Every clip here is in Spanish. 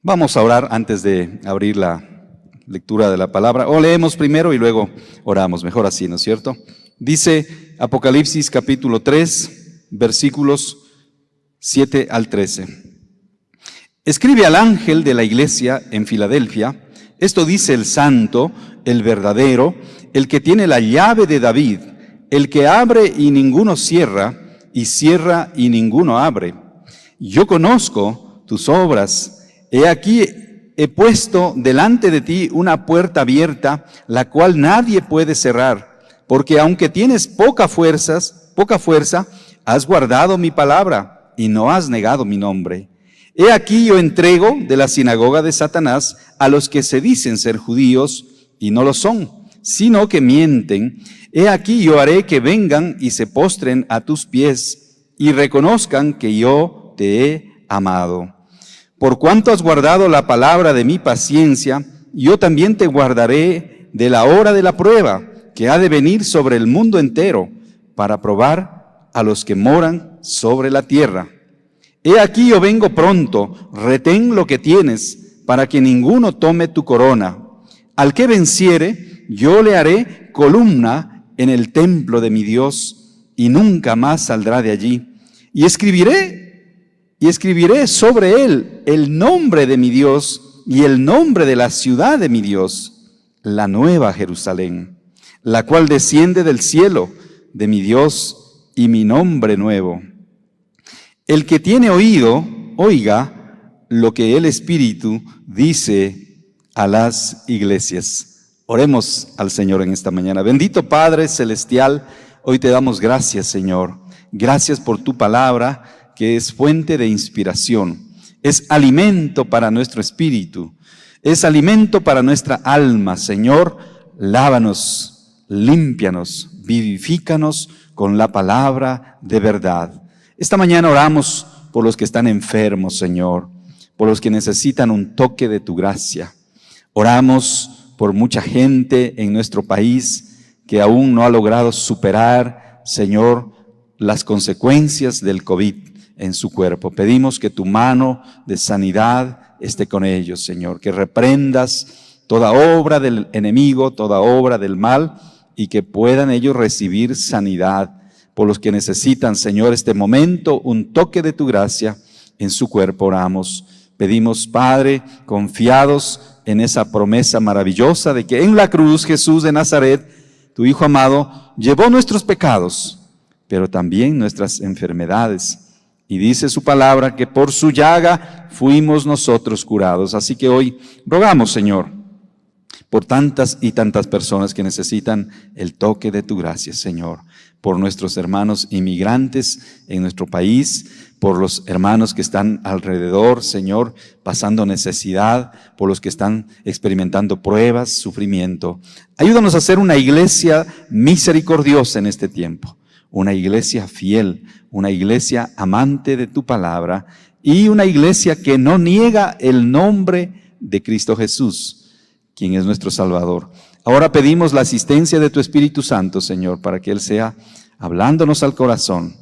Vamos a orar antes de abrir la lectura de la palabra. O leemos primero y luego oramos. Mejor así, ¿no es cierto? Dice Apocalipsis capítulo 3, versículos 7 al 13. Escribe al ángel de la iglesia en Filadelfia: esto dice el santo, el verdadero, el que tiene la llave de David, el que abre y ninguno cierra, y cierra y ninguno abre. Yo conozco tus obras. He aquí he puesto delante de ti una puerta abierta, la cual nadie puede cerrar, porque aunque tienes poca fuerza, has guardado mi palabra y no has negado mi nombre. He aquí yo entrego de la sinagoga de Satanás a los que se dicen ser judíos y no lo son, sino que mienten. He aquí yo haré que vengan y se postren a tus pies y reconozcan que yo te he amado. Por cuanto has guardado la palabra de mi paciencia, yo también te guardaré de la hora de la prueba que ha de venir sobre el mundo entero para probar a los que moran sobre la tierra. He aquí yo vengo pronto, retén lo que tienes para que ninguno tome tu corona. Al que venciere, yo le haré columna en el templo de mi Dios y nunca más saldrá de allí. Y escribiré sobre él el nombre de mi Dios y el nombre de la ciudad de mi Dios, la nueva Jerusalén, la cual desciende del cielo de mi Dios, y mi nombre nuevo. El que tiene oído, oiga lo que el Espíritu dice a las iglesias. Oremos al Señor en esta mañana. Bendito Padre Celestial, hoy te damos gracias, Señor. Gracias por tu palabra, que es fuente de inspiración, es alimento para nuestro espíritu, es alimento para nuestra alma. Señor, lávanos, límpianos, vivifícanos con la palabra de verdad. Esta mañana oramos por los que están enfermos, Señor, por los que necesitan un toque de tu gracia. Oramos por mucha gente en nuestro país que aún no ha logrado superar, Señor, las consecuencias del COVID en su cuerpo. Pedimos que tu mano de sanidad esté con ellos, Señor, que reprendas toda obra del enemigo, toda obra del mal, y que puedan ellos recibir sanidad. Por los que necesitan, Señor, este momento, un toque de tu gracia en su cuerpo, oramos. Pedimos, Padre, confiados en esa promesa maravillosa de que en la cruz Jesús de Nazaret, tu Hijo amado, llevó nuestros pecados, pero también nuestras enfermedades. Y dice su palabra que por su llaga fuimos nosotros curados. Así que hoy rogamos, Señor, por tantas y tantas personas que necesitan el toque de tu gracia, Señor. Por nuestros hermanos inmigrantes en nuestro país, por los hermanos que están alrededor, Señor, pasando necesidad, por los que están experimentando pruebas, sufrimiento. Ayúdanos a ser una iglesia misericordiosa en este tiempo. Una iglesia fiel, una iglesia amante de tu palabra y una iglesia que no niega el nombre de Cristo Jesús, quien es nuestro Salvador. Ahora pedimos la asistencia de tu Espíritu Santo, Señor, para que Él sea hablándonos al corazón.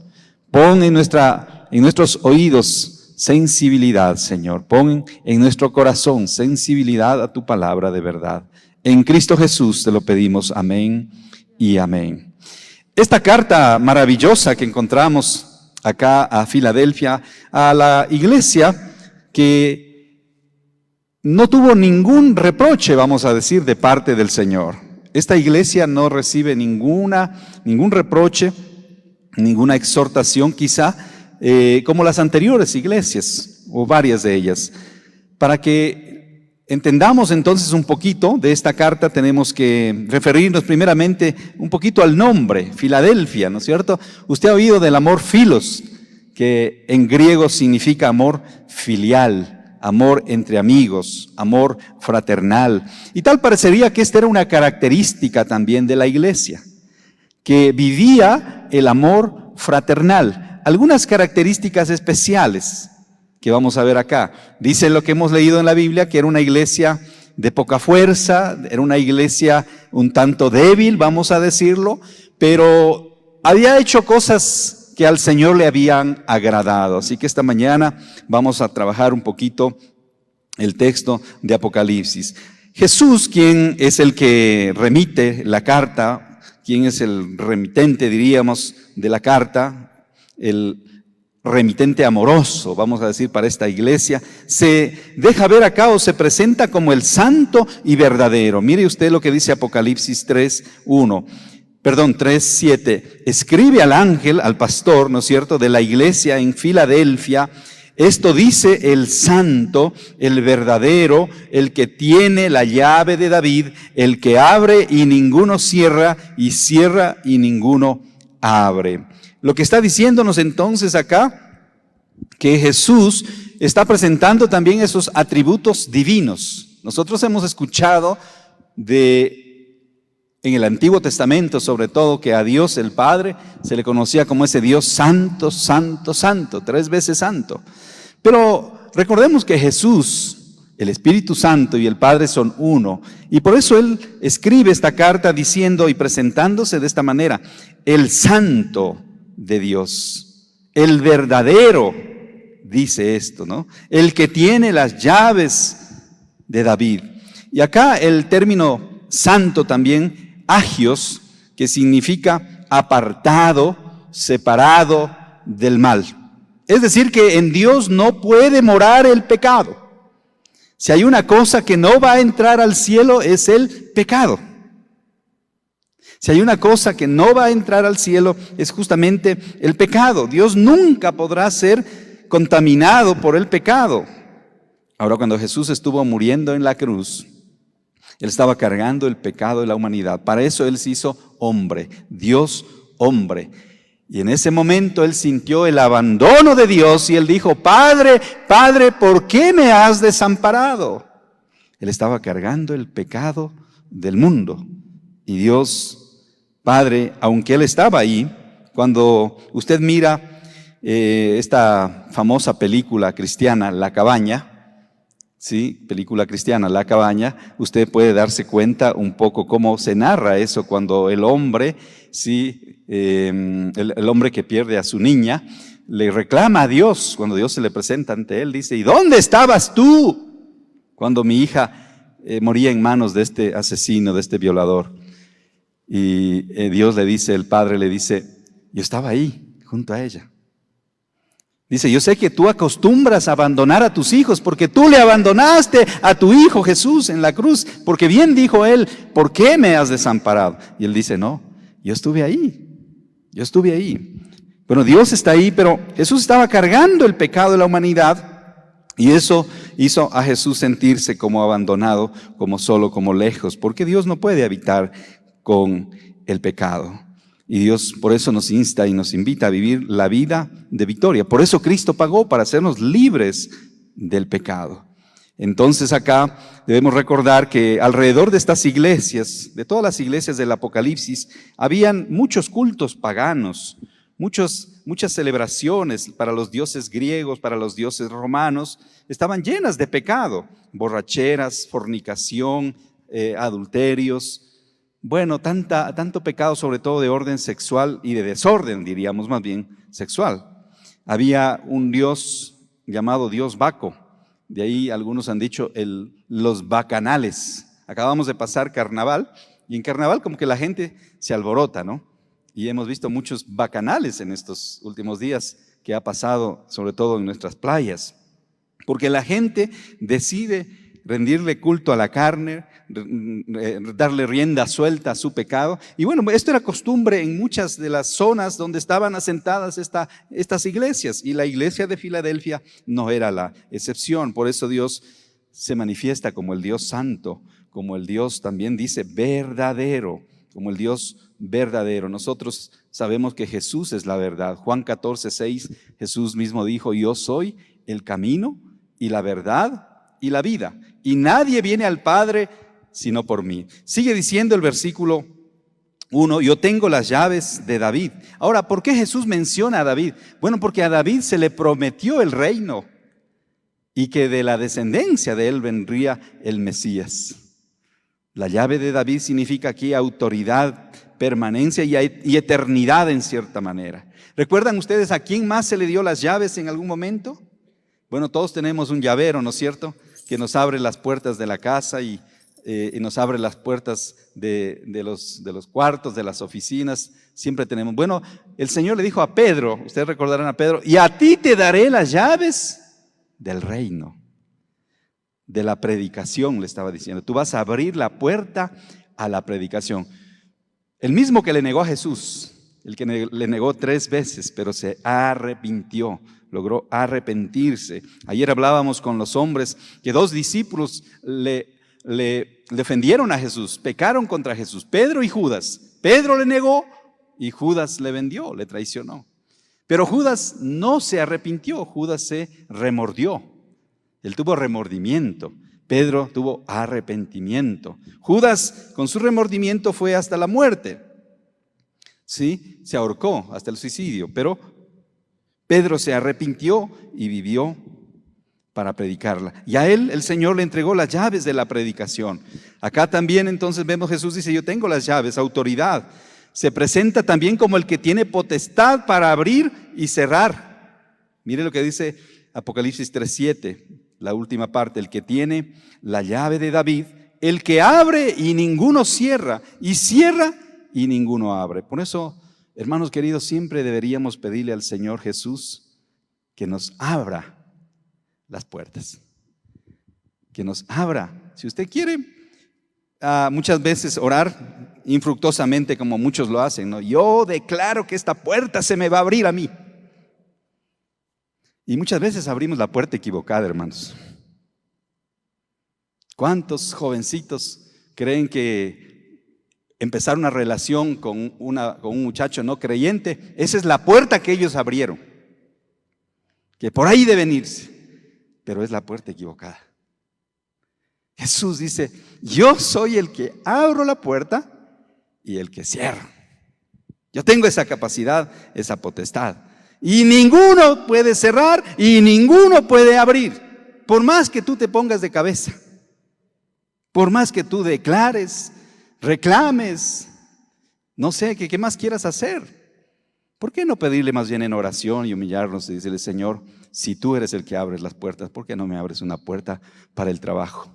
Pon en nuestros oídos sensibilidad, Señor. Pon en nuestro corazón sensibilidad a tu palabra de verdad. En Cristo Jesús te lo pedimos. Amén y amén. Esta carta maravillosa que encontramos acá a Filadelfia, a la iglesia que no tuvo ningún reproche, vamos a decir, de parte del Señor. Esta iglesia no recibe ningún reproche, ninguna exhortación quizá, como las anteriores iglesias, o varias de ellas. Para que entendamos entonces un poquito de esta carta, tenemos que referirnos primeramente un poquito al nombre, Filadelfia, ¿no es cierto? Usted ha oído del amor filos, que en griego significa amor filial, amor entre amigos, amor fraternal. Y tal parecería que esta era una característica también de la iglesia, que vivía el amor fraternal. Algunas características especiales que vamos a ver acá. Dice lo que hemos leído en la Biblia, que era una iglesia de poca fuerza, era una iglesia un tanto débil, vamos a decirlo, pero había hecho cosas que al Señor le habían agradado. Así que esta mañana vamos a trabajar un poquito el texto de Apocalipsis. Jesús, quien es el que remite la carta, quien es el remitente, diríamos, de la carta, el remitente amoroso, vamos a decir, para esta iglesia, se deja ver acá o se presenta como el santo y verdadero. Mire usted lo que dice Apocalipsis 3:7. Escribe al ángel, al pastor, ¿no es cierto?, de la iglesia en Filadelfia. Esto dice el santo, el verdadero, el que tiene la llave de David, el que abre y ninguno cierra, y cierra y ninguno abre. Lo que está diciéndonos entonces acá, que Jesús está presentando también esos atributos divinos. Nosotros hemos escuchado en el Antiguo Testamento, sobre todo, que a Dios el Padre se le conocía como ese Dios santo, santo, santo, 3 veces santo. Pero recordemos que Jesús, el Espíritu Santo y el Padre son uno. Y por eso Él escribe esta carta diciendo y presentándose de esta manera: el santo de Dios, el verdadero, dice esto, ¿no? El que tiene las llaves de David. Y acá el término santo también, agios, que significa apartado, separado del mal. Es decir, que en Dios no puede morar el pecado. Si hay una cosa que no va a entrar al cielo, es el pecado. Si hay una cosa que no va a entrar al cielo, es justamente el pecado. Dios nunca podrá ser contaminado por el pecado. Ahora, cuando Jesús estuvo muriendo en la cruz, Él estaba cargando el pecado de la humanidad. Para eso Él se hizo hombre, Dios hombre. Y en ese momento Él sintió el abandono de Dios y Él dijo: Padre, Padre, ¿por qué me has desamparado? Él estaba cargando el pecado del mundo. Y Dios Padre, aunque Él estaba ahí, cuando usted mira esta famosa película cristiana, La Cabaña, sí, película cristiana, La Cabaña, usted puede darse cuenta un poco cómo se narra eso cuando el hombre, sí, el hombre que pierde a su niña, le reclama a Dios. Cuando Dios se le presenta ante él, dice: ¿y dónde estabas tú cuando mi hija moría en manos de este asesino, de este violador? Y Dios le dice, el Padre le dice: yo estaba ahí, junto a ella. Dice: yo sé que tú acostumbras a abandonar a tus hijos, porque tú le abandonaste a tu hijo Jesús en la cruz, porque bien dijo él: ¿por qué me has desamparado? Y él dice: no, yo estuve ahí, yo estuve ahí. Bueno, Dios está ahí, pero Jesús estaba cargando el pecado de la humanidad, y eso hizo a Jesús sentirse como abandonado, como solo, como lejos, porque Dios no puede habitar con el pecado. Y Dios por eso nos insta y nos invita a vivir la vida de victoria. Por eso Cristo pagó, para hacernos libres del pecado. Entonces acá debemos recordar que alrededor de estas iglesias, de todas las iglesias del Apocalipsis, habían muchos cultos paganos, muchas celebraciones para los dioses griegos, para los dioses romanos, estaban llenas de pecado: borracheras, fornicación, adulterios. Bueno, tanto pecado, sobre todo de orden sexual y de desorden, diríamos más bien, sexual. Había un dios llamado Dios Baco. De ahí algunos han dicho los bacanales. Acabamos de pasar carnaval, y en carnaval como que la gente se alborota, ¿no? Y hemos visto muchos bacanales en estos últimos días que ha pasado, sobre todo en nuestras playas. Porque la gente decide rendirle culto a la carne, darle rienda suelta a su pecado. Y bueno, esto era costumbre en muchas de las zonas donde estaban asentadas estas iglesias, y la iglesia de Filadelfia no era la excepción. Por eso Dios se manifiesta como el Dios santo, como el Dios, también dice, verdadero, como el Dios verdadero. Nosotros sabemos que Jesús es la verdad. Juan 14:6, Jesús mismo dijo: yo soy el camino y la verdad y la vida, y nadie viene al Padre sino por mí. Sigue diciendo el versículo 1: yo tengo las llaves de David. Ahora, ¿por qué Jesús menciona a David? Bueno, porque a David se le prometió el reino, y que de la descendencia de él vendría el Mesías. La llave de David significa aquí autoridad, permanencia y eternidad en cierta manera. ¿Recuerdan ustedes a quién más se le dio las llaves en algún momento? Bueno, todos tenemos un llavero, ¿no es cierto? que nos abre las puertas de la casa y nos abre las puertas de los cuartos, de las oficinas. Siempre tenemos. Bueno, el Señor le dijo a Pedro, ustedes recordarán a Pedro, y a ti te daré las llaves del reino, de la predicación, le estaba diciendo. Tú vas a abrir la puerta a la predicación. El mismo que le negó a Jesús, el que le negó 3 veces, pero se arrepintió, logró arrepentirse. Ayer hablábamos con los hombres que 2 discípulos le defendieron a Jesús, pecaron contra Jesús, Pedro y Judas. Pedro le negó y Judas le vendió, le traicionó. Pero Judas no se arrepintió, Judas se remordió. Él tuvo remordimiento. Pedro tuvo arrepentimiento. Judas, con su remordimiento, fue hasta la muerte. Sí, se ahorcó hasta el suicidio, pero Pedro se arrepintió y vivió para predicarla. Y a él el Señor le entregó las llaves de la predicación. Acá también entonces vemos Jesús dice, yo tengo las llaves, autoridad. Se presenta también como el que tiene potestad para abrir y cerrar. Mire lo que dice Apocalipsis 3:7, la última parte, el que tiene la llave de David, el que abre y ninguno cierra, y cierra y ninguno abre. Por eso, hermanos queridos, siempre deberíamos pedirle al Señor Jesús que nos abra las puertas, que nos abra. Si usted quiere muchas veces orar infructuosamente como muchos lo hacen, ¿no? Yo declaro que esta puerta se me va a abrir a mí. Y muchas veces abrimos la puerta equivocada, hermanos. ¿Cuántos jovencitos creen que empezar una relación con un muchacho no creyente, esa es la puerta que ellos abrieron? Que por ahí deben irse, pero es la puerta equivocada. Jesús dice, yo soy el que abro la puerta y el que cierra. Yo tengo esa capacidad, esa potestad. Y ninguno puede cerrar y ninguno puede abrir. Por más que tú te pongas de cabeza, por más que tú declares, reclames, no sé, ¿qué más quieras hacer? ¿Por qué no pedirle más bien en oración y humillarnos y decirle, Señor, si tú eres el que abres las puertas, ¿por qué no me abres una puerta para el trabajo?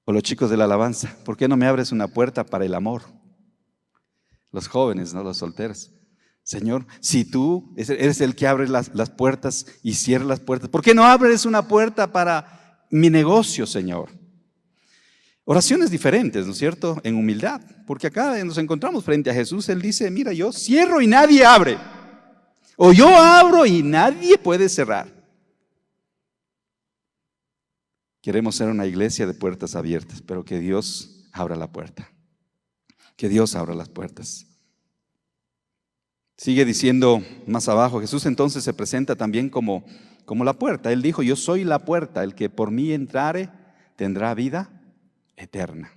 O los chicos de la alabanza, ¿por qué no me abres una puerta para el amor? Los jóvenes, ¿no? Los solteros. Señor, si tú eres el que abre las puertas y cierra las puertas, ¿por qué no abres una puerta para mi negocio, Señor? Oraciones diferentes, ¿no es cierto? En humildad, porque acá nos encontramos frente a Jesús. Él dice, mira, yo cierro y nadie abre, o yo abro y nadie puede cerrar. Queremos ser una iglesia de puertas abiertas, pero que Dios abra la puerta, que Dios abra las puertas. Sigue diciendo más abajo, Jesús entonces se presenta también como la puerta. Él dijo, yo soy la puerta, el que por mí entrare tendrá vida eterna.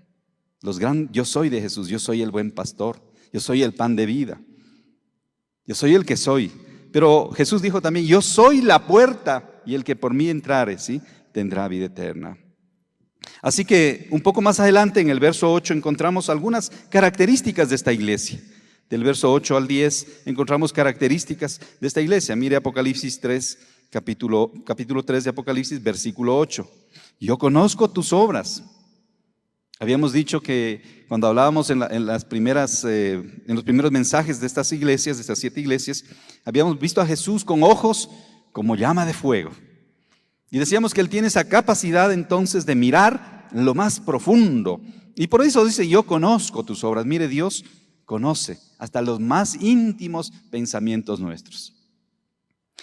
Yo soy de Jesús, yo soy el buen pastor, yo soy el pan de vida, yo soy el que soy. Pero Jesús dijo también, yo soy la puerta y el que por mí entrare, ¿sí?, tendrá vida eterna. Así que un poco más adelante en el verso 8 encontramos algunas características de esta iglesia. Del verso 8 al 10 encontramos características de esta iglesia. Mire Apocalipsis 3, capítulo 3 de Apocalipsis, versículo 8. Yo conozco tus obras. Habíamos dicho que cuando hablábamos en los primeros mensajes de estas iglesias, de estas 7 iglesias, habíamos visto a Jesús con ojos como llama de fuego. Y decíamos que Él tiene esa capacidad entonces de mirar en lo más profundo. Y por eso dice, yo conozco tus obras. Mire, Dios conoce hasta los más íntimos pensamientos nuestros.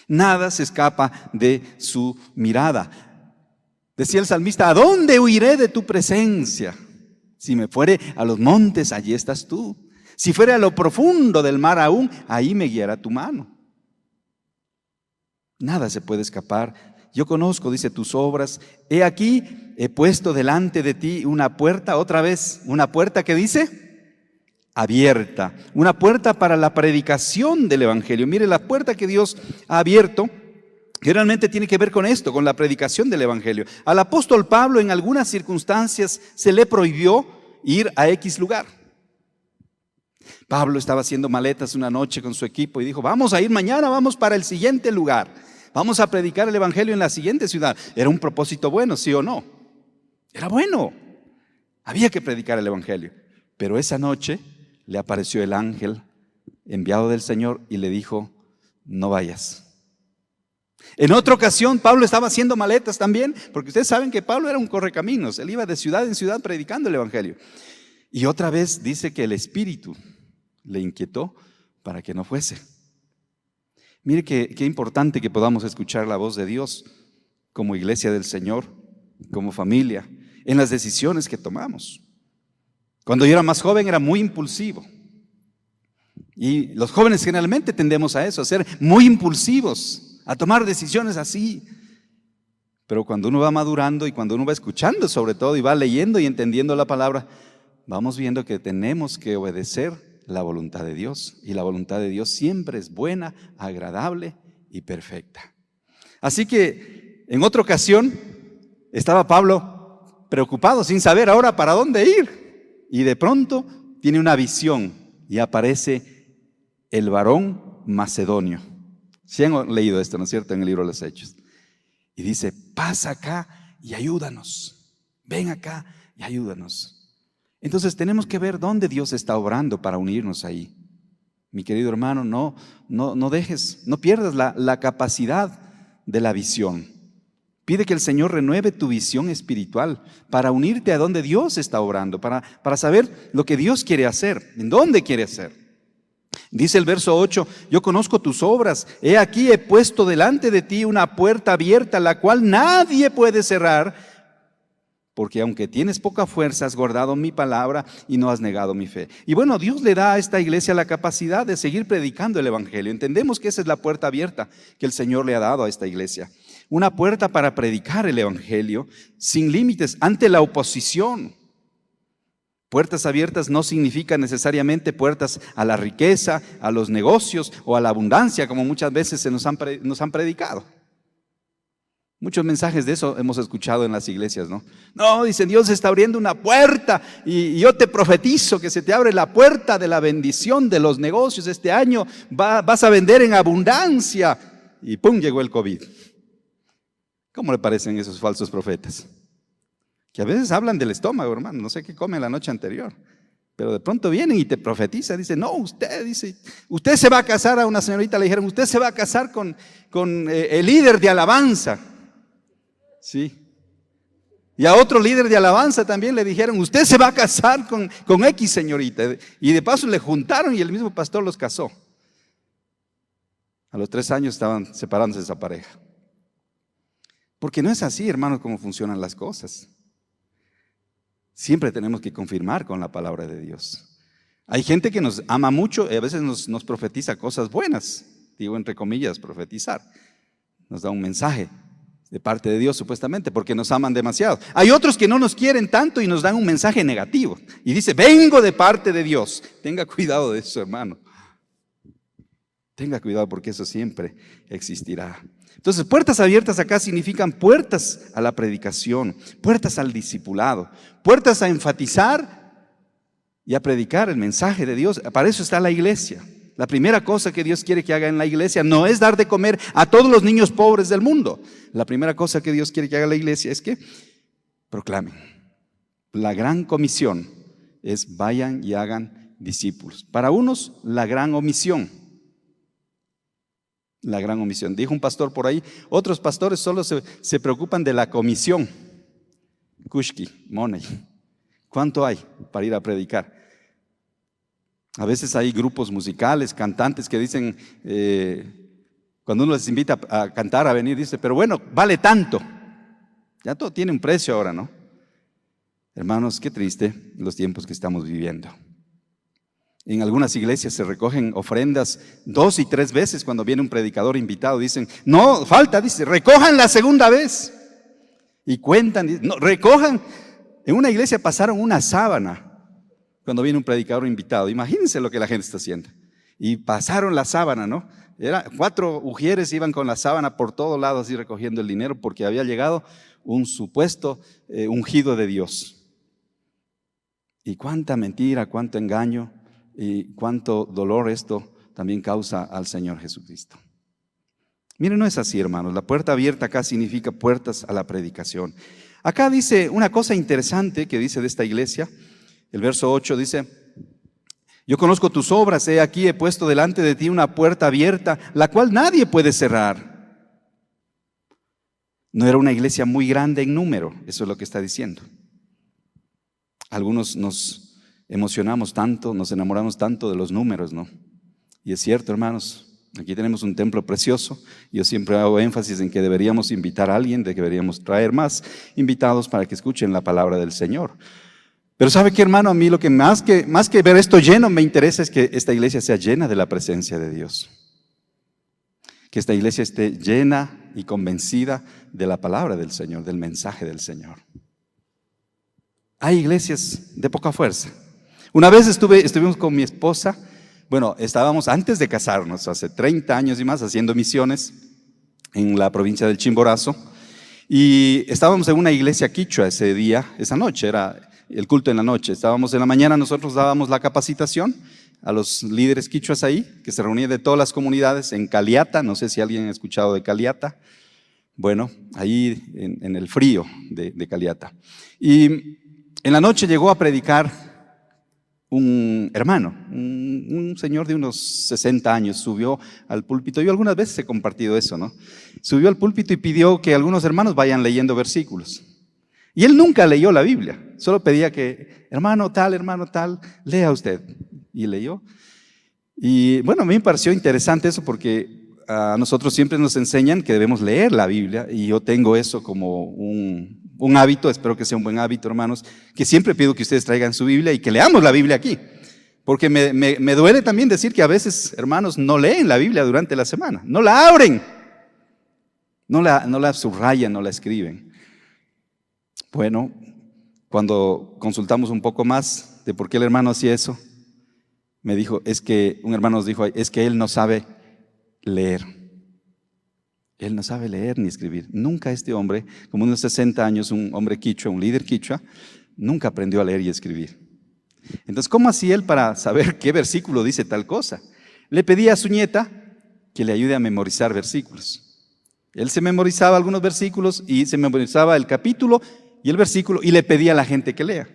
Nada se escapa de su mirada. Decía el salmista, ¿a dónde huiré de tu presencia? Si me fuere a los montes, allí estás tú. Si fuere a lo profundo del mar aún, ahí me guiará tu mano. Nada se puede escapar. Yo conozco, dice, tus obras. He aquí, he puesto delante de ti una puerta, otra vez, una puerta que dice abierta, una puerta para la predicación del evangelio. Mire, la puerta que Dios ha abierto generalmente tiene que ver con esto, con la predicación del evangelio. Al apóstol Pablo en algunas circunstancias se le prohibió ir a X lugar. Pablo estaba haciendo maletas una noche con su equipo y dijo, vamos a ir mañana, vamos para el siguiente lugar. vamos a predicar el evangelio en la siguiente ciudad. Era un propósito bueno, ¿sí o no? Era bueno. Había que predicar el evangelio. Pero esa noche le apareció el ángel enviado del Señor y le dijo, no vayas. En otra ocasión, Pablo estaba haciendo maletas también, porque ustedes saben que Pablo era un correcaminos. Él iba de ciudad en ciudad predicando el evangelio. Y otra vez dice que el Espíritu le inquietó para que no fuese. Mire qué importante que podamos escuchar la voz de Dios como iglesia del Señor, como familia, en las decisiones que tomamos. Cuando yo era más joven era muy impulsivo. Y los jóvenes generalmente tendemos a eso, a ser muy impulsivos, a tomar decisiones así. Pero cuando uno va madurando y cuando uno va escuchando sobre todo y va leyendo y entendiendo la palabra, vamos viendo que tenemos que obedecer la voluntad de Dios. Y la voluntad de Dios siempre es buena, agradable y perfecta. Así que en otra ocasión estaba Pablo preocupado sin saber ahora para dónde ir. Y de pronto tiene una visión y aparece el varón macedonio. Si han leído esto, ¿no es cierto?, en el libro de los Hechos. Y dice, pasa acá y ayúdanos. Ven acá y ayúdanos. Entonces tenemos que ver dónde Dios está obrando para unirnos ahí. Mi querido hermano, no dejes, no pierdas la capacidad de la visión. Pide que el Señor renueve tu visión espiritual para unirte a donde Dios está obrando, para saber lo que Dios quiere hacer, en dónde quiere hacer. Dice el verso 8, yo conozco tus obras, he aquí he puesto delante de ti una puerta abierta, la cual nadie puede cerrar, porque aunque tienes poca fuerza, has guardado mi palabra y no has negado mi fe. Y bueno, Dios le da a esta iglesia la capacidad de seguir predicando el evangelio. Entendemos que esa es la puerta abierta que el Señor le ha dado a esta iglesia. Una puerta para predicar el evangelio sin límites ante la oposición. Puertas abiertas no significa necesariamente puertas a la riqueza, a los negocios o a la abundancia, como muchas veces se nos han predicado. Muchos mensajes de eso hemos escuchado en las iglesias, ¿no? No, dicen, Dios está abriendo una puerta y yo te profetizo que se te abre la puerta de la bendición de los negocios. Este año vas a vender en abundancia. Y ¡pum!, llegó el COVID. ¿Cómo le parecen esos falsos profetas? Que a veces hablan del estómago, hermano, no sé qué comen la noche anterior, pero de pronto vienen y te profetizan, dicen, no, usted se va a casar. A una señorita le dijeron, usted se va a casar con el líder de alabanza, ¿sí? Y a otro líder de alabanza también le dijeron, usted se va a casar con X señorita, y de paso le juntaron y el mismo pastor los casó. A los 3 años estaban separándose de esa pareja. Porque no es así, hermanos, como funcionan las cosas. Siempre tenemos que confirmar con la palabra de Dios. Hay gente que nos ama mucho y a veces nos profetiza cosas buenas. Digo entre comillas, profetizar. Nos da un mensaje de parte de Dios supuestamente porque nos aman demasiado. Hay otros que no nos quieren tanto y nos dan un mensaje negativo. Y dice, vengo de parte de Dios. Tenga cuidado de eso, hermano. Tenga cuidado porque eso siempre existirá. Entonces, puertas abiertas acá significan puertas a la predicación, puertas al discipulado, puertas a enfatizar y a predicar el mensaje de Dios. Para eso está la iglesia. La primera cosa que Dios quiere que haga en la iglesia no es dar de comer a todos los niños pobres del mundo. La primera cosa que Dios quiere que haga la iglesia es que proclamen. La gran comisión es vayan y hagan discípulos. Para unos, la gran omisión. La gran omisión. Dijo un pastor por ahí, otros pastores solo se preocupan de la comisión. Kushki, money. ¿Cuánto hay para ir a predicar? A veces hay grupos musicales, cantantes que dicen, cuando uno les invita a cantar, a venir, dice, pero bueno, vale tanto. Ya todo tiene un precio ahora, ¿no? Hermanos, qué triste los tiempos que estamos viviendo. En algunas iglesias se recogen ofrendas 2 y 3 veces cuando viene un predicador invitado. Dicen, no, falta, dice, recojan la segunda vez. Y cuentan, no, recojan. En una iglesia pasaron una sábana cuando viene un predicador invitado. Imagínense lo que la gente está haciendo. Y pasaron la sábana, ¿no? 4 ujieres iban con la sábana por todos lados así recogiendo el dinero porque había llegado un supuesto ungido de Dios. Y cuánta mentira, cuánto engaño. Y cuánto dolor esto también causa al Señor Jesucristo. Miren, no es así, hermanos. La puerta abierta acá significa puertas a la predicación. Acá dice una cosa interesante que dice de esta iglesia. El verso 8 dice: yo conozco tus obras, he aquí he puesto delante de ti una puerta abierta, la cual nadie puede cerrar. No era una iglesia muy grande en número, eso es lo que está diciendo. Algunos nos emocionamos tanto, nos enamoramos tanto de los números, ¿no? Y es cierto, hermanos. Aquí tenemos un templo precioso. Yo siempre hago énfasis en que deberíamos invitar a alguien, de que deberíamos traer más invitados para que escuchen la palabra del Señor. Pero ¿sabe qué, hermano? A mí lo que más que ver esto lleno me interesa es que esta iglesia sea llena de la presencia de Dios. Que esta iglesia esté llena y convencida de la palabra del Señor, del mensaje del Señor. Hay iglesias de poca fuerza. Una vez estuvimos con mi esposa. Bueno, estábamos antes de casarnos, hace 30 años y más, haciendo misiones en la provincia del Chimborazo. Y estábamos en una iglesia quichua ese día, esa noche, era el culto en la noche. Estábamos en la mañana, nosotros dábamos la capacitación a los líderes quichuas ahí, que se reunían de todas las comunidades en Caliata. No sé si alguien ha escuchado de Caliata. Bueno, ahí en el frío de Caliata. Y en la noche llegó a predicar un hermano, un señor de unos 60 años, subió al púlpito. Yo algunas veces he compartido eso, ¿no? Subió al púlpito y pidió que algunos hermanos vayan leyendo versículos. Y él nunca leyó la Biblia, solo pedía que, hermano tal, lea usted. Y leyó. Y bueno, a mí me pareció interesante eso porque a nosotros siempre nos enseñan que debemos leer la Biblia, y yo tengo eso como un hábito, espero que sea un buen hábito, hermanos, que siempre pido que ustedes traigan su Biblia y que leamos la Biblia aquí. Porque me duele también decir que a veces, hermanos, no leen la Biblia durante la semana, no la abren, no la subrayan, no la escriben. Bueno, cuando consultamos un poco más de por qué el hermano hacía eso, me dijo, un hermano nos dijo, es que él no sabe leer. Él no sabe leer ni escribir. Nunca este hombre, como unos 60 años, un hombre quichua, un líder quichua, nunca aprendió a leer y escribir. Entonces, ¿cómo hacía él para saber qué versículo dice tal cosa? Le pedía a su nieta que le ayude a memorizar versículos. Él se memorizaba algunos versículos y se memorizaba el capítulo y el versículo y le pedía a la gente que lea.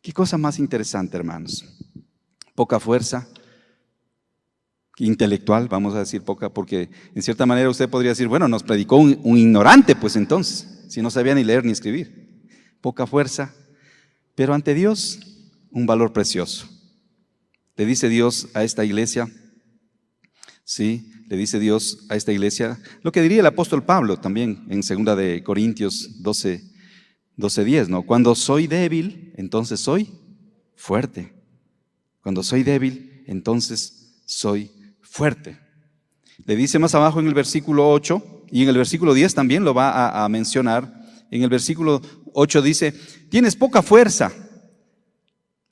Qué cosa más interesante, hermanos. Poca fuerza intelectual, vamos a decir poca, porque en cierta manera usted podría decir, bueno, nos predicó un ignorante, pues entonces, si no sabía ni leer ni escribir. Poca fuerza, pero ante Dios un valor precioso. Le dice Dios a esta iglesia, sí, le dice Dios a esta iglesia, lo que diría el apóstol Pablo también en 2 de Corintios 12:10, ¿no? Cuando soy débil, entonces soy fuerte. Cuando soy débil, entonces soy fuerte. Le dice más abajo en el versículo 8, y en el versículo 10 también lo va a mencionar. En el versículo 8 dice, tienes poca fuerza,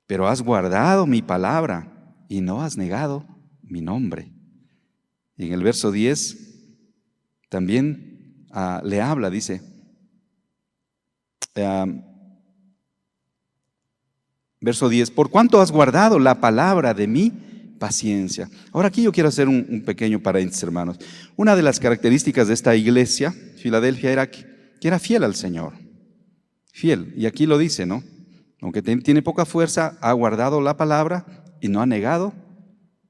pero has guardado mi palabra y no has negado mi nombre. Y en el verso 10 también le habla, dice, verso 10, por cuanto has guardado la palabra de mi paciencia. Ahora aquí yo quiero hacer un pequeño paréntesis, hermanos. Una de las características de esta iglesia, Filadelfia, era que era fiel al Señor. Fiel, y aquí lo dice, ¿no? Aunque tiene poca fuerza, ha guardado la palabra y no ha negado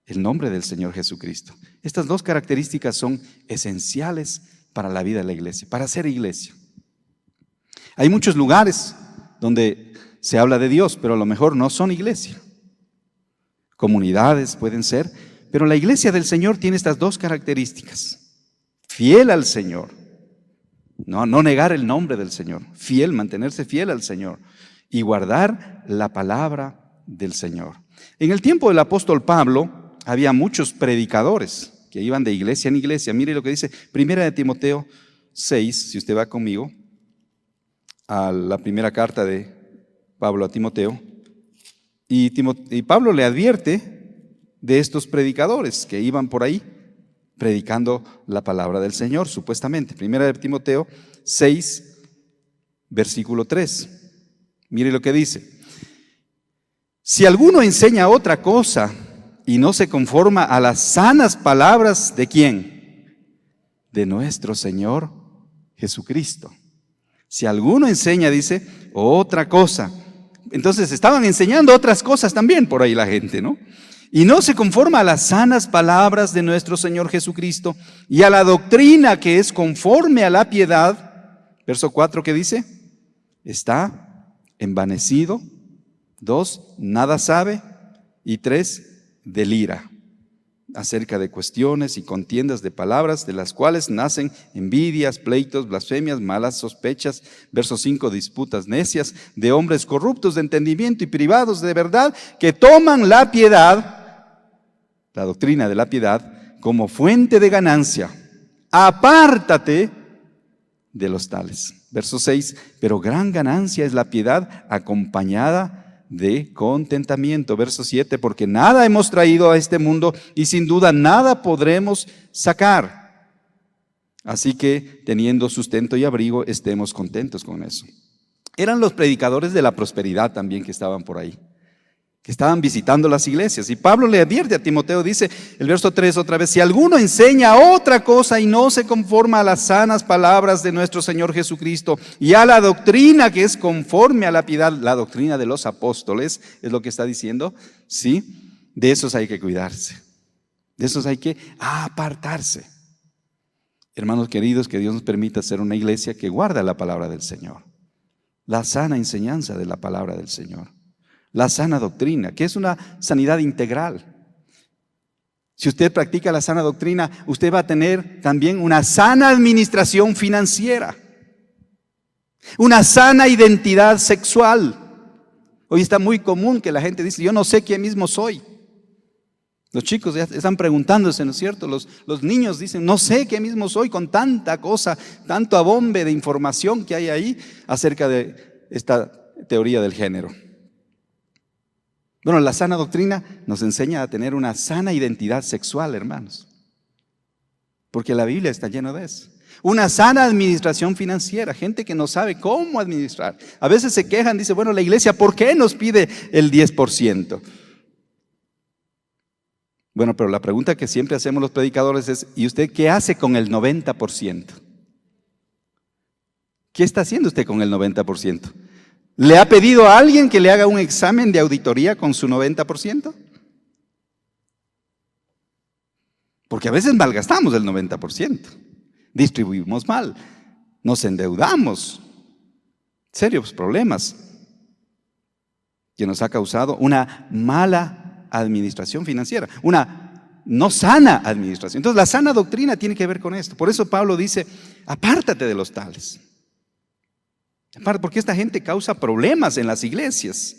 el nombre del Señor Jesucristo. Estas dos características son esenciales para la vida de la iglesia, para ser iglesia. Hay muchos lugares donde se habla de Dios, pero a lo mejor no son iglesia. Comunidades pueden ser, pero la iglesia del Señor tiene estas dos características. Fiel al Señor, no negar el nombre del Señor, fiel, mantenerse fiel al Señor y guardar la palabra del Señor. En el tiempo del apóstol Pablo había muchos predicadores que iban de iglesia en iglesia. Mire lo que dice 1 de Timoteo 6, si usted va conmigo a la primera carta de Pablo a Timoteo. Y Pablo le advierte de estos predicadores que iban por ahí predicando la palabra del Señor, supuestamente. 1 de Timoteo 6, versículo 3. Mire lo que dice. Si alguno enseña otra cosa y no se conforma a las sanas palabras de ¿quién? de nuestro Señor Jesucristo. Si alguno enseña, dice, otra cosa. Entonces estaban enseñando otras cosas también por ahí la gente, ¿no? Y no se conforma a las sanas palabras de nuestro Señor Jesucristo y a la doctrina que es conforme a la piedad. Verso 4, ¿qué dice? Está envanecido. 2, nada sabe. Y 3, delira acerca de cuestiones y contiendas de palabras, de las cuales nacen envidias, pleitos, blasfemias, malas sospechas. Verso 5, disputas necias de hombres corruptos de entendimiento y privados de verdad, que toman la piedad, la doctrina de la piedad, como fuente de ganancia. Apártate de los tales. Verso 6, pero gran ganancia es la piedad acompañada de contentamiento. Verso 7, porque nada hemos traído a este mundo y sin duda nada podremos sacar. Así que teniendo sustento y abrigo, estemos contentos con eso. Eran los predicadores de la prosperidad también que estaban por ahí, que estaban visitando las iglesias. Y Pablo le advierte a Timoteo, dice el verso 3 otra vez, si alguno enseña otra cosa y no se conforma a las sanas palabras de nuestro Señor Jesucristo y a la doctrina que es conforme a la piedad, la doctrina de los apóstoles, es lo que está diciendo, ¿sí? De esos hay que cuidarse, de esos hay que apartarse. Hermanos queridos, que Dios nos permita ser una iglesia que guarda la palabra del Señor, la sana enseñanza de la palabra del Señor. La sana doctrina, que es una sanidad integral. Si usted practica la sana doctrina, usted va a tener también una sana administración financiera, una sana identidad sexual. Hoy está muy común que la gente dice, yo no sé quién mismo soy. Los chicos ya están preguntándose, ¿no es cierto? Los niños dicen, no sé qué mismo soy, con tanta cosa, tanto abombe de información que hay ahí acerca de esta teoría del género. Bueno, la sana doctrina nos enseña a tener una sana identidad sexual, hermanos, porque la Biblia está llena de eso. Una sana administración financiera, gente que no sabe cómo administrar. A veces se quejan, dice, bueno, la iglesia, ¿por qué nos pide el 10%? Bueno, pero la pregunta que siempre hacemos los predicadores es, ¿y usted qué hace con el 90%? ¿Qué está haciendo usted con el 90%? ¿Le ha pedido a alguien que le haga un examen de auditoría con su 90%? Porque a veces malgastamos el 90%, distribuimos mal, nos endeudamos, serios problemas que nos ha causado una mala administración financiera, una no sana administración. Entonces la sana doctrina tiene que ver con esto. Por eso Pablo dice, apártate de los tales. Porque esta gente causa problemas en las iglesias.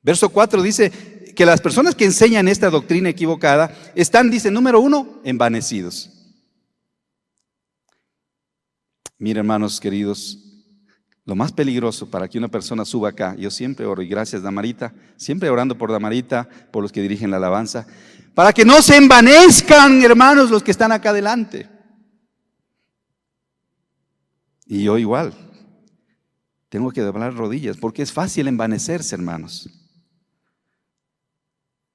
Verso 4 dice que las personas que enseñan esta doctrina equivocada están, dice, número 1, envanecidos. Mira, hermanos queridos, lo más peligroso para que una persona suba acá, yo siempre oro, y gracias Damarita, siempre orando por Damarita, por los que dirigen la alabanza, para que no se envanezcan, hermanos, los que están acá adelante. Y yo igual. Tengo que doblar rodillas porque es fácil envanecerse, hermanos.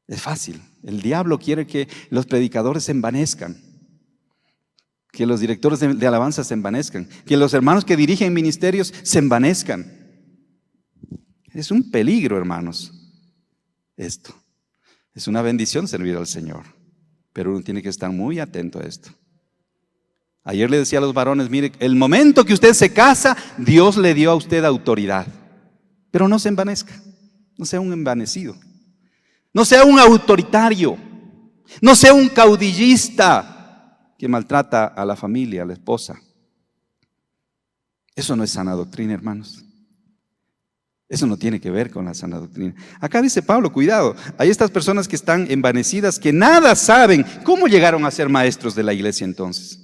Es fácil. El diablo quiere que los predicadores se envanezcan, que los directores de alabanza se envanezcan, que los hermanos que dirigen ministerios se envanezcan. Es un peligro, hermanos, esto. Es una bendición servir al Señor, pero uno tiene que estar muy atento a esto. Ayer le decía a los varones, mire, el momento que usted se casa, Dios le dio a usted autoridad. Pero no se envanezca, no sea un envanecido, no sea un autoritario, no sea un caudillista que maltrata a la familia, a la esposa. Eso no es sana doctrina, hermanos. Eso no tiene que ver con la sana doctrina. Acá dice Pablo, cuidado, hay estas personas que están envanecidas, que nada saben. ¿Cómo llegaron a ser maestros de la iglesia entonces?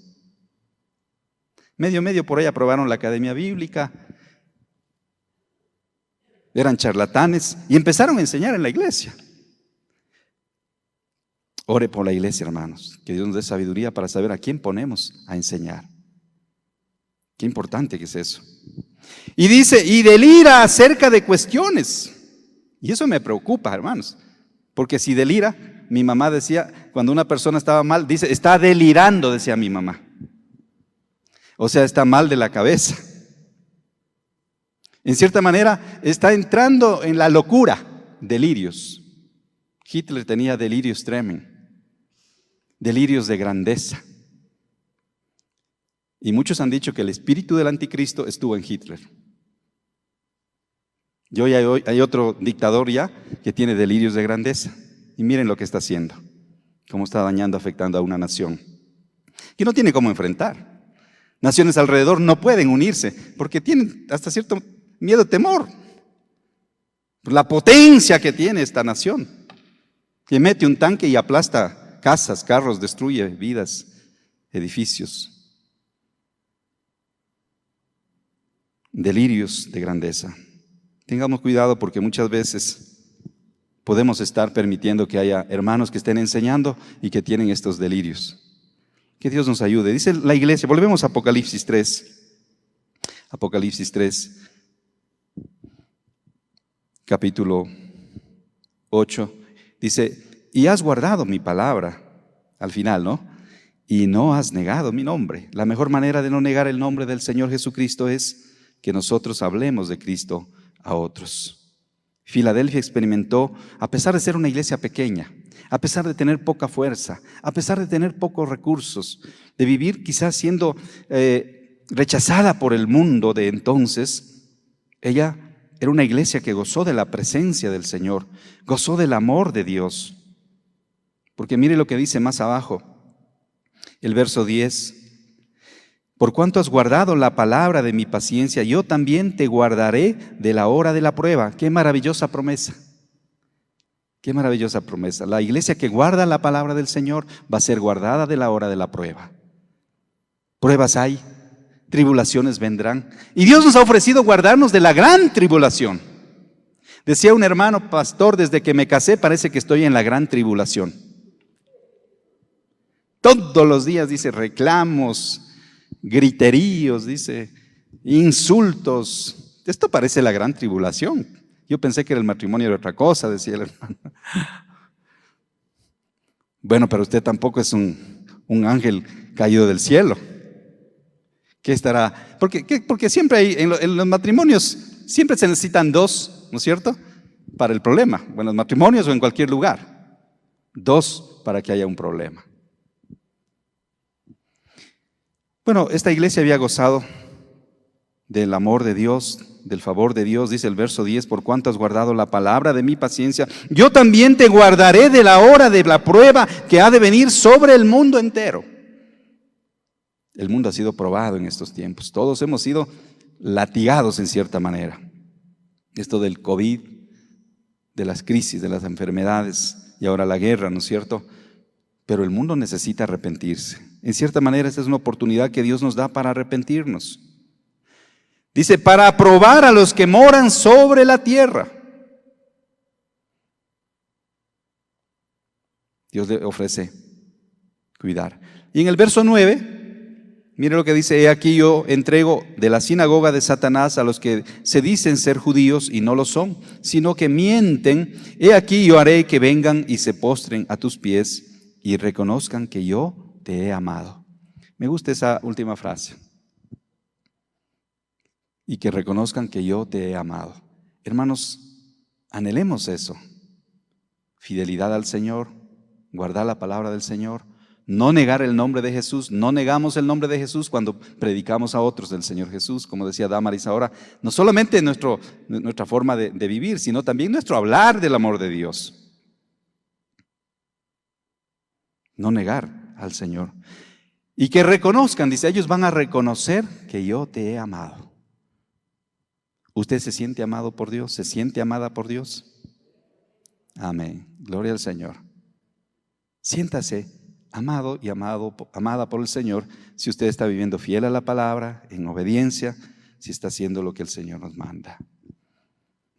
Medio por ahí aprobaron la academia bíblica, eran charlatanes y empezaron a enseñar en la iglesia. Ore por la iglesia, hermanos, que Dios nos dé sabiduría para saber a quién ponemos a enseñar. Qué importante que es eso. Y dice, y delira acerca de cuestiones. Y eso me preocupa, hermanos, porque si delira, mi mamá decía, cuando una persona estaba mal, dice, está delirando, decía mi mamá. O sea, está mal de la cabeza. En cierta manera, está entrando en la locura, delirios. Hitler tenía delirios tremendos, delirios de grandeza. Y muchos han dicho que el espíritu del anticristo estuvo en Hitler. Y hoy hay otro dictador ya que tiene delirios de grandeza. Y miren lo que está haciendo, cómo está dañando, afectando a una nación que no tiene cómo enfrentar. Naciones alrededor no pueden unirse porque tienen hasta cierto miedo, temor. La potencia que tiene esta nación, que mete un tanque y aplasta casas, carros, destruye vidas, edificios. Delirios de grandeza. Tengamos cuidado porque muchas veces podemos estar permitiendo que haya hermanos que estén enseñando y que tienen estos delirios. Que Dios nos ayude. Dice la iglesia, volvemos a Apocalipsis 3. Apocalipsis 3, capítulo 8. Dice, y has guardado mi palabra, al final, ¿no? Y no has negado mi nombre. La mejor manera de no negar el nombre del Señor Jesucristo es que nosotros hablemos de Cristo a otros. Filadelfia experimentó, a pesar de ser una iglesia pequeña, a pesar de tener poca fuerza, a pesar de tener pocos recursos, de vivir quizás siendo rechazada por el mundo de entonces, ella era una iglesia que gozó de la presencia del Señor, gozó del amor de Dios. Porque mire lo que dice más abajo, el verso 10. Por cuanto has guardado la palabra de mi paciencia, yo también te guardaré de la hora de la prueba. Qué maravillosa promesa. Qué maravillosa promesa. La iglesia que guarda la palabra del Señor va a ser guardada de la hora de la prueba. Pruebas hay, tribulaciones vendrán. Y Dios nos ha ofrecido guardarnos de la gran tribulación. Decía un hermano pastor, desde que me casé parece que estoy en la gran tribulación. Todos los días dice reclamos, griteríos, dice, insultos. Esto parece la gran tribulación. Yo pensé que era el matrimonio de otra cosa, decía el hermano. Bueno, pero usted tampoco es un ángel caído del cielo. ¿Qué estará? Porque siempre hay, en los matrimonios, siempre se necesitan dos, ¿no es cierto? Para el problema, o en los matrimonios o en cualquier lugar. Dos para que haya un problema. Bueno, esta iglesia había gozado del amor de Dios, del favor de Dios, dice el verso 10, por cuanto has guardado la palabra de mi paciencia, yo también te guardaré de la hora de la prueba que ha de venir sobre el mundo entero. El mundo ha sido probado en estos tiempos, todos hemos sido latigados en cierta manera. Esto del COVID, de las crisis, de las enfermedades y ahora la guerra, ¿no es cierto? Pero el mundo necesita arrepentirse. En cierta manera, esta es una oportunidad que Dios nos da para arrepentirnos. Dice, para aprobar a los que moran sobre la tierra. Dios le ofrece cuidar. Y en el verso 9, mire lo que dice, he aquí yo entrego de la sinagoga de Satanás a los que se dicen ser judíos y no lo son, sino que mienten. He aquí yo haré que vengan y se postren a tus pies y reconozcan que yo te he amado. Me gusta esa última frase. Y que reconozcan que yo te he amado. Hermanos, anhelemos eso. Fidelidad al Señor, guardar la palabra del Señor, no negar el nombre de Jesús. No negamos el nombre de Jesús cuando predicamos a otros del Señor Jesús, como decía Damaris ahora. No solamente nuestra forma de vivir, sino también nuestro hablar del amor de Dios. No negar al Señor. Y que reconozcan, dice, ellos van a reconocer que yo te he amado. ¿Usted se siente amado por Dios? ¿Se siente amada por Dios? Amén. Gloria al Señor. Siéntase amado y amada por el Señor si usted está viviendo fiel a la palabra, en obediencia, si está haciendo lo que el Señor nos manda.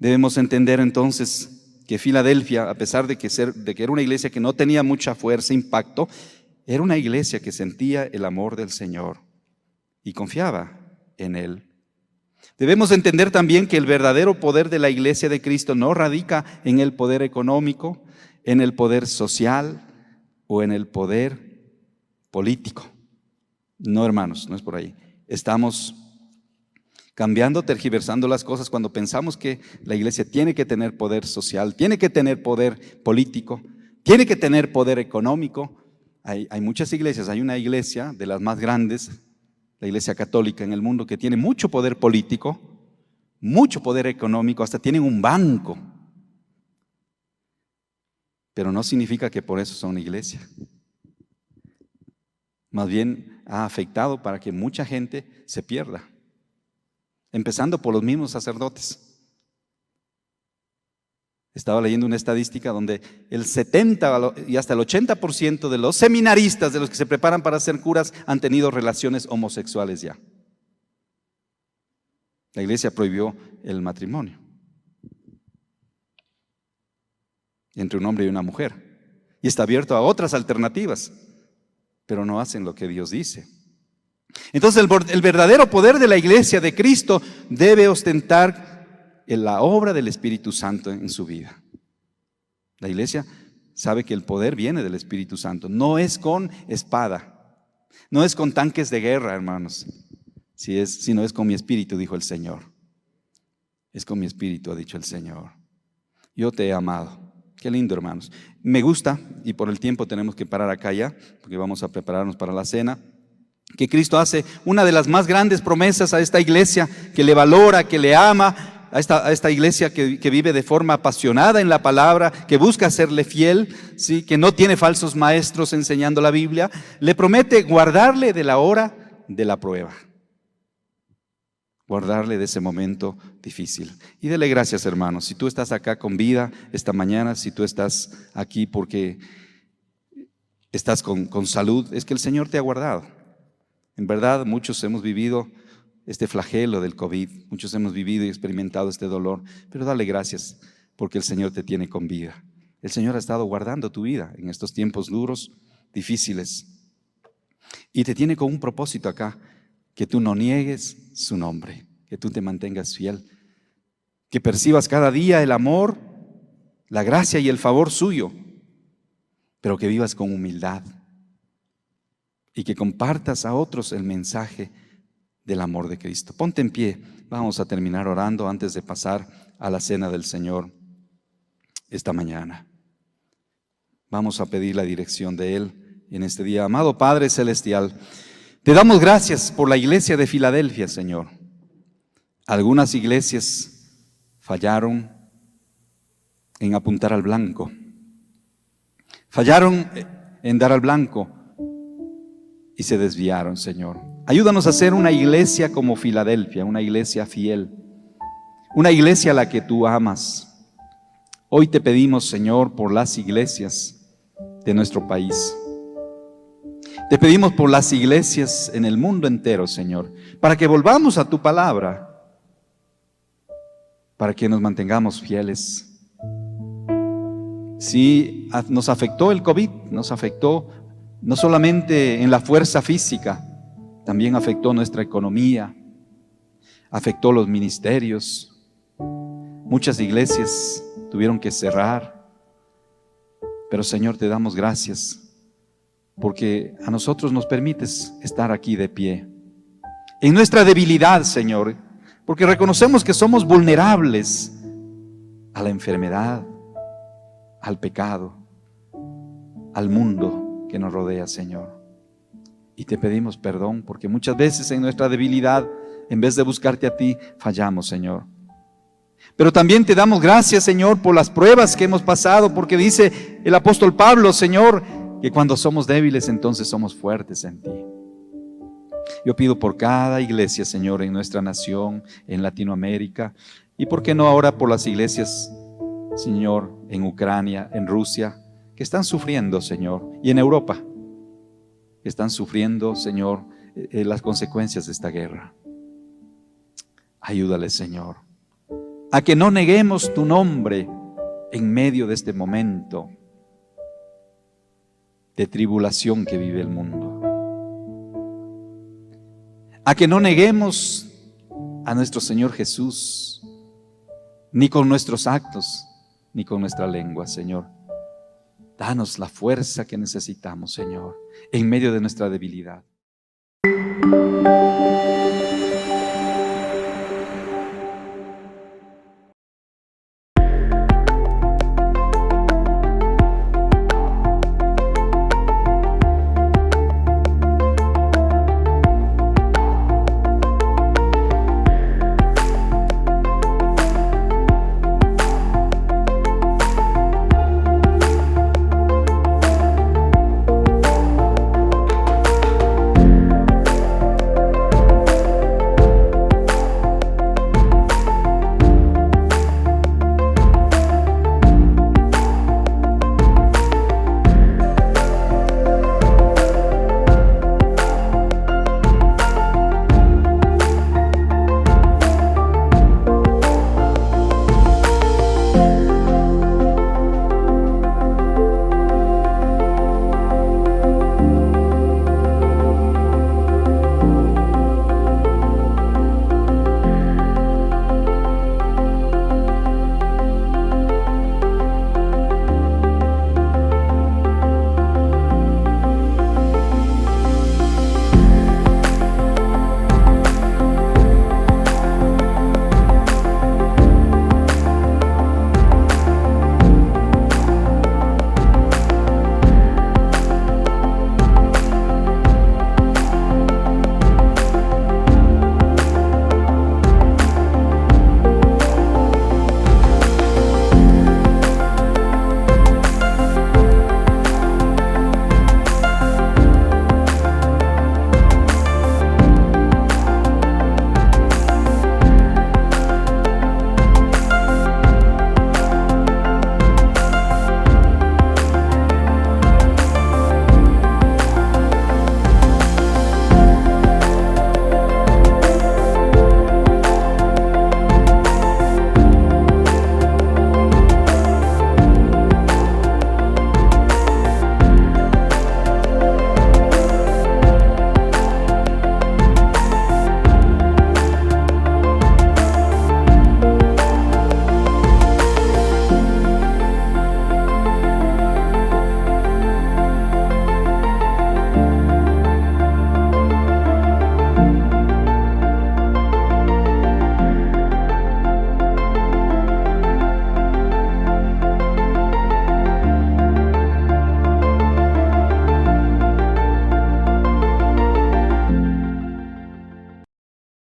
Debemos entender entonces que Filadelfia, a pesar de que era una iglesia que no tenía mucha fuerza, impacto, era una iglesia que sentía el amor del Señor y confiaba en Él. Debemos entender también que el verdadero poder de la iglesia de Cristo no radica en el poder económico, en el poder social o en el poder político. No, hermanos, no es por ahí. Estamos cambiando, tergiversando las cosas cuando pensamos que la iglesia tiene que tener poder social, tiene que tener poder político, tiene que tener poder económico. Hay muchas iglesias, hay una iglesia de las más grandes, la iglesia católica en el mundo, que tiene mucho poder político, mucho poder económico, hasta tienen un banco. Pero no significa que por eso son una iglesia. Más bien ha afectado para que mucha gente se pierda, empezando por los mismos sacerdotes. Estaba leyendo una estadística donde el 70 y hasta el 80% de los seminaristas, de los que se preparan para ser curas, han tenido relaciones homosexuales ya. La iglesia prohibió el matrimonio entre un hombre y una mujer y está abierto a otras alternativas, pero no hacen lo que Dios dice. Entonces el verdadero poder de la iglesia de Cristo debe ostentar en la obra del Espíritu Santo en su vida. La iglesia sabe que el poder viene del Espíritu Santo. No es con espada, no es con tanques de guerra, hermanos, sino es con mi espíritu, dijo el Señor. Es con mi espíritu, ha dicho el Señor. Yo te he amado. Qué lindo, hermanos. Me gusta, y por el tiempo tenemos que parar acá ya, porque vamos a prepararnos para la cena, que Cristo hace una de las más grandes promesas a esta iglesia, que le valora, que le ama, a esta iglesia que vive de forma apasionada en la palabra, que busca serle fiel, ¿sí? Que no tiene falsos maestros enseñando la Biblia. Le promete guardarle de la hora de la prueba, guardarle de ese momento difícil. Y dele gracias, hermanos. Si tú estás acá con vida esta mañana, si tú estás aquí porque estás con salud, es que el Señor te ha guardado. En verdad, muchos hemos vivido este flagelo del COVID, muchos hemos vivido y experimentado este dolor, pero dale gracias porque el Señor te tiene con vida. El Señor ha estado guardando tu vida en estos tiempos duros, difíciles, y te tiene con un propósito acá, que tú no niegues su nombre, que tú te mantengas fiel, que percibas cada día el amor, la gracia y el favor suyo, pero que vivas con humildad y que compartas a otros el mensaje del amor de Cristo. Ponte en pie, vamos a terminar orando antes de pasar a la cena del Señor esta mañana. Vamos a pedir la dirección de Él en este día. Amado Padre Celestial, te damos gracias por la iglesia de Filadelfia, Señor. Algunas iglesias fallaron en apuntar al blanco, fallaron en dar al blanco y se desviaron, Señor. Ayúdanos a ser una iglesia como Filadelfia, una iglesia fiel, una iglesia a la que tú amas. Hoy te pedimos, Señor, por las iglesias de nuestro país. Te pedimos por las iglesias en el mundo entero, Señor, para que volvamos a tu palabra, para que nos mantengamos fieles. Sí, nos afectó el COVID, nos afectó no solamente en la fuerza física, también afectó nuestra economía, afectó los ministerios. Muchas iglesias tuvieron que cerrar, pero Señor, te damos gracias porque a nosotros nos permites estar aquí de pie. En nuestra debilidad, Señor, porque reconocemos que somos vulnerables a la enfermedad, al pecado, al mundo que nos rodea, Señor. Y te pedimos perdón porque muchas veces en nuestra debilidad, en vez de buscarte a ti, fallamos, Señor. Pero también te damos gracias, Señor, por las pruebas que hemos pasado, porque dice el apóstol Pablo, Señor, que cuando somos débiles, entonces somos fuertes en ti. Yo pido por cada iglesia, Señor, en nuestra nación, en Latinoamérica, y por qué no ahora por las iglesias, Señor, en Ucrania, en Rusia, que están sufriendo, Señor, y en Europa, que están sufriendo, Señor, las consecuencias de esta guerra. Ayúdales, Señor, a que no neguemos tu nombre en medio de este momento de tribulación que vive el mundo. A que no neguemos a nuestro Señor Jesús, ni con nuestros actos, ni con nuestra lengua, Señor. Danos la fuerza que necesitamos, Señor, en medio de nuestra debilidad.